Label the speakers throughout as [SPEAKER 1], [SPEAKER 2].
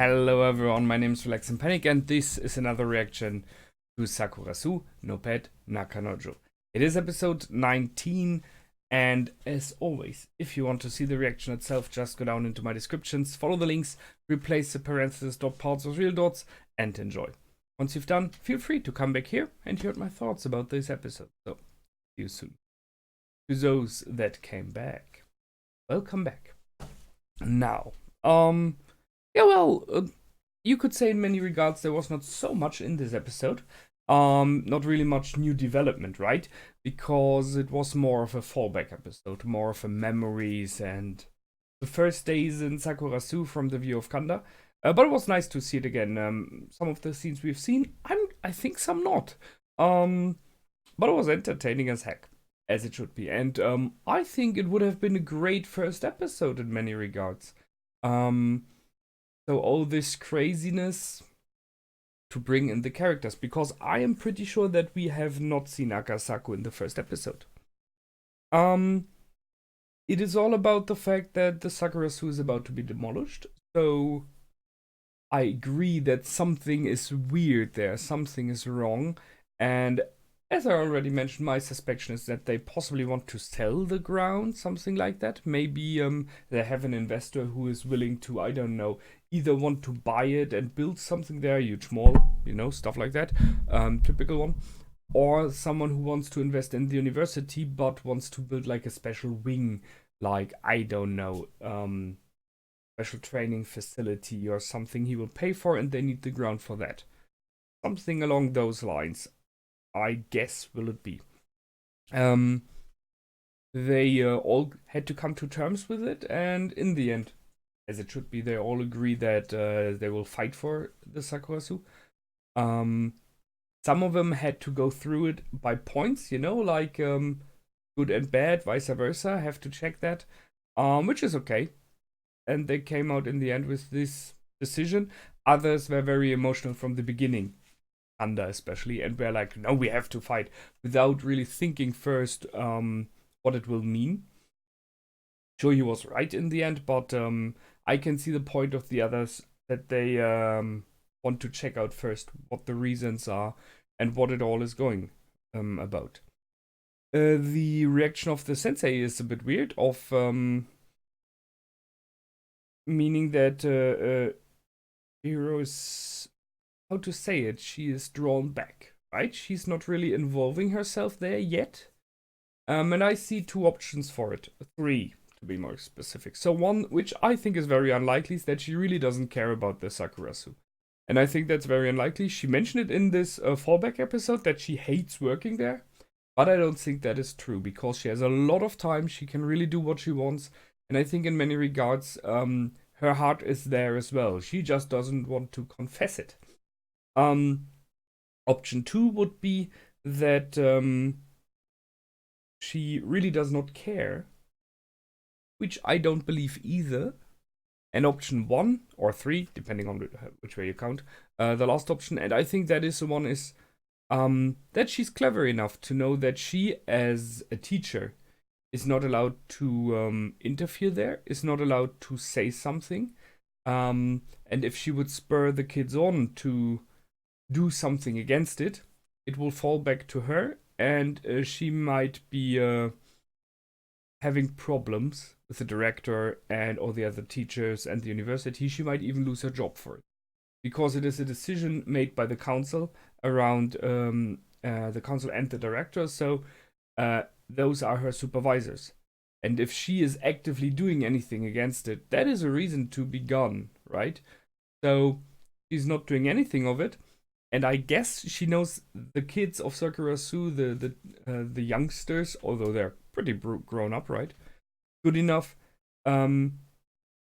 [SPEAKER 1] Hello everyone, my name is Relax and Panic and this is another reaction to Sakurasou, no Pet, na Kanojo. It is episode 19 and as always, if you want to see the reaction itself, just go down into my descriptions, follow the links, replace the parentheses, dot parts with real dots and enjoy. Once you've done, feel free to come back here and hear my thoughts about this episode. So, see you soon. To those that came back, welcome back. Now, you could say in many regards there was not so much in this episode. Not really much new development, right? Because it was more of a fallback episode, more of a memories and the first days in Sakurasou from the view of Kanda. But it was nice to see it again. Some of the scenes we've seen, I think some not. But it was entertaining as heck, as it should be. And I think it would have been a great first episode in many regards. So all this craziness to bring in the characters, because I am pretty sure that we have not seen Akasaku in the first episode. It is all about the fact that the Sakurasou is about to be demolished, so I agree that something is weird there, something is wrong, and as I already mentioned, my suspicion is that they possibly want to sell the ground, something like that. Maybe they have an investor who is willing to, I don't know, either want to buy it and build something there, huge mall, you know, stuff like that, typical one. Or someone who wants to invest in the university but wants to build like a special wing, like, I don't know, special training facility or something he will pay for and they need the ground for that. Something along those lines. I guess will it be. They all had to come to terms with it, and in the end, as it should be, they all agree that they will fight for the Sakurasou. Some of them had to go through it by points, you know, like good and bad, vice versa, have to check that, which is okay. And they came out in the end with this decision. Others were very emotional from the beginning. Under especially, and we're like, no, we have to fight, without really thinking first what it will mean. Sure, he was right in the end, but I can see the point of the others that they want to check out first what the reasons are and what it all is going about. The reaction of the sensei is a bit weird, of meaning that Hero is, how to say it, she is drawn back, right? She's not really involving herself there yet. And I see two options for it. Three, to be more specific. So one, which I think is very unlikely, is that she really doesn't care about the Sakurasou. And I think that's very unlikely. She mentioned it in this fallback episode that she hates working there. But I don't think that is true, because she has a lot of time. She can really do what she wants. And I think in many regards, her heart is there as well. She just doesn't want to confess it. Option 2 would be that she really does not care, which I don't believe either. And option 1 or 3, depending on which way you count, the last option, and I think that is the one, is that she's clever enough to know that she, as a teacher, is not allowed to interfere there, is not allowed to say something. And if she would spur the kids on to do something against it, it will fall back to her, and she might be having problems with the director and all the other teachers and the university. She might even lose her job for it, because it is a decision made by the council around the council and the director, so those are her supervisors. And if she is actively doing anything against it, that is a reason to be gone, right? So she's not doing anything of it. And I guess she knows the kids of Sakurasou, the youngsters, although they're pretty grown up, right? Good enough to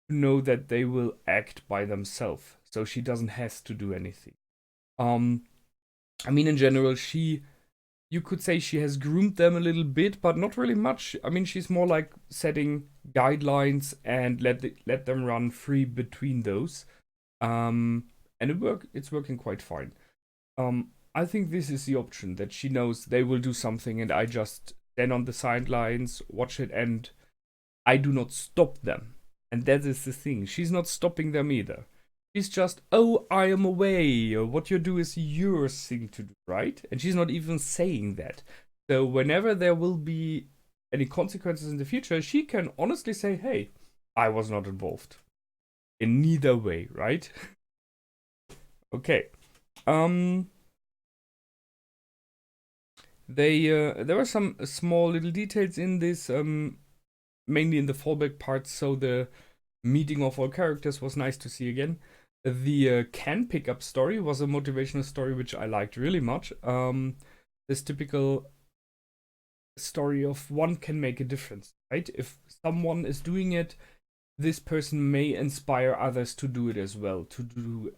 [SPEAKER 1] know that they will act by themselves. So she doesn't have to do anything. I mean, in general, you could say she has groomed them a little bit, but not really much. I mean, she's more like setting guidelines and let them run free between those. And it's working quite fine. I think this is the option, that she knows they will do something and I just stand on the sidelines, watch it, and I do not stop them. And that is the thing. She's not stopping them either. She's just, oh, I am away. What you do is your thing to do, right? And she's not even saying that. So whenever there will be any consequences in the future, she can honestly say, hey, I was not involved. In neither way, right? Okay. There were some small little details in this, mainly in the fallback part, so the meeting of all characters was nice to see again. The can pickup story was a motivational story which I liked really much. This typical story of one can make a difference, right? If someone is doing it, this person may inspire others to do it as well, to do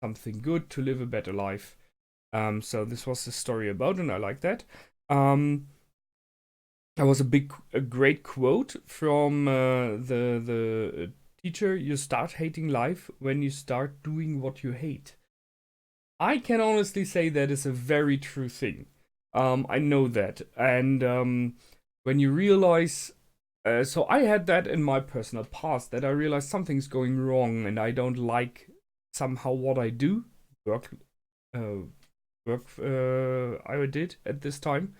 [SPEAKER 1] something good, to live a better life. So this was the story about, and I like that. There was a great quote from the teacher. You start hating life when you start doing what you hate. I can honestly say that is a very true thing. I know that, and when you realize, so I had that in my personal past, that I realized something's going wrong, and I don't like somehow what I do, work, I did at this time,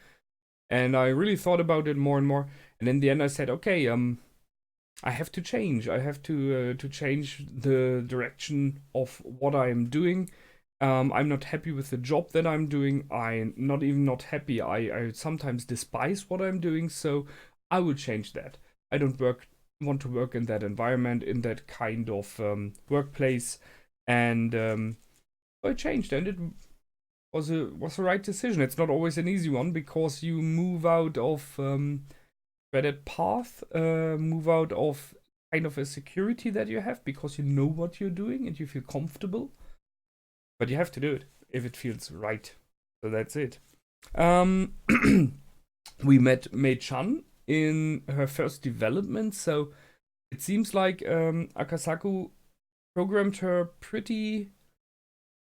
[SPEAKER 1] and I really thought about it more and more. And in the end, I said, okay, I have to change. I have to change the direction of what I am doing. I'm not happy with the job that I'm doing. I'm not even not happy. I sometimes despise what I'm doing. So I will change that. I don't want to work in that environment, in that kind of workplace, and I changed, and it was a right decision. It's not always an easy one because you move out of treaded path, move out of kind of a security that you have because you know what you're doing and you feel comfortable. But you have to do it if it feels right. So that's it. We met Mei-chan in her first development, so it seems like Akasaku programmed her pretty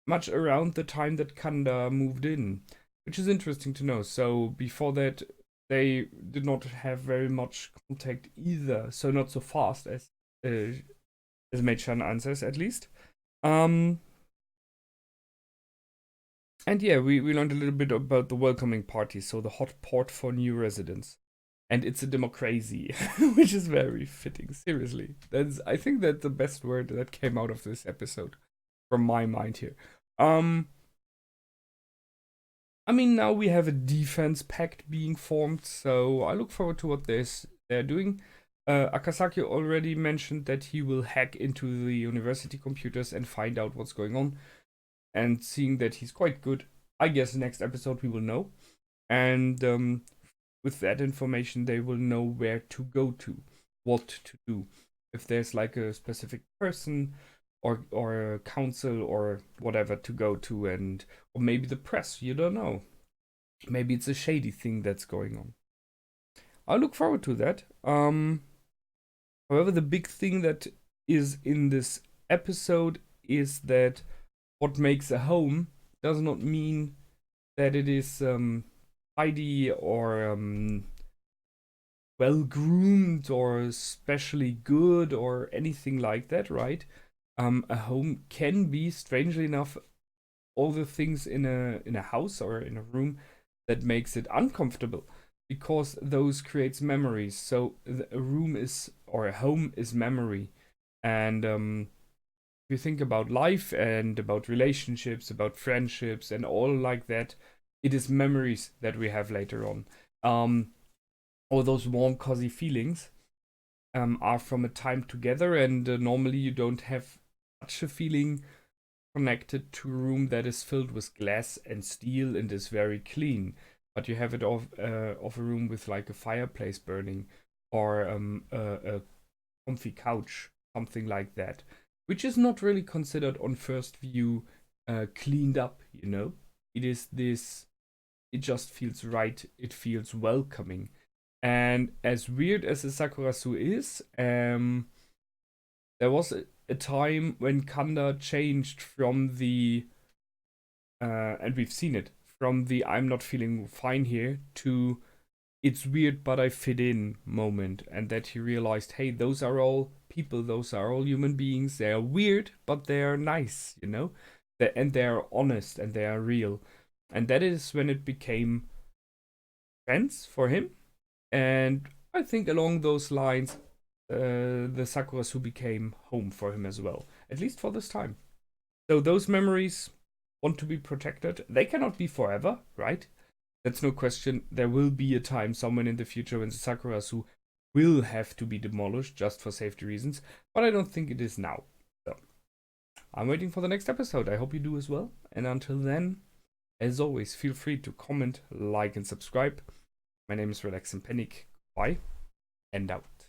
[SPEAKER 1] much around the time that Kanda moved in, which is interesting to know. So before that, they did not have very much contact either, so not so fast as Mei-chan answers at least. And yeah, we learned a little bit about the welcoming party, so the hot port for new residents. And it's a democrazy, which is very fitting, seriously. I think that's the best word that came out of this episode from my mind here. I mean, now we have a defense pact being formed, so I look forward to what they're doing. Akasaki already mentioned that he will hack into the university computers and find out what's going on. And seeing that he's quite good, I guess next episode we will know. And with that information, they will know where to go to, what to do. If there's like a specific person or a council or whatever to go to, and or maybe the press, you don't know. Maybe it's a shady thing that's going on. I look forward to that. However, the big thing that is in this episode is that what makes a home does not mean that it is tidy or well groomed or especially good or anything like that, right? A home can be, strangely enough, all the things in a house or in a room that makes it uncomfortable, because those creates memories. So a room is, or a home is, memory. And if you think about life and about relationships, about friendships and all like that, it is memories that we have later on. All those warm, cozy feelings are from a time together, and normally you don't have such a feeling connected to a room that is filled with glass and steel and is very clean. But you have it of a room with like a fireplace burning, or a comfy couch, something like that, which is not really considered on first view cleaned up, you know? It is this, it just feels right, it feels welcoming. And as weird as the Sakurasou is, there was a time when Kanda changed from the, and we've seen it, from the I'm not feeling fine here to it's weird but I fit in moment, and that he realized, hey, those are all people, those are all human beings. They are weird, but they are nice, you know? And they are honest and they are real. And that is when it became friends for him. And I think along those lines, the Sakurasou became home for him as well, at least for this time. So those memories want to be protected. They cannot be forever, right? That's no question. There will be a time somewhere in the future when the Sakurasou will have to be demolished just for safety reasons, but I don't think it is now. So I'm waiting for the next episode. I hope you do as well. And until then, as always, feel free to comment, like, and subscribe. My name is Relax and Panic. Bye and out.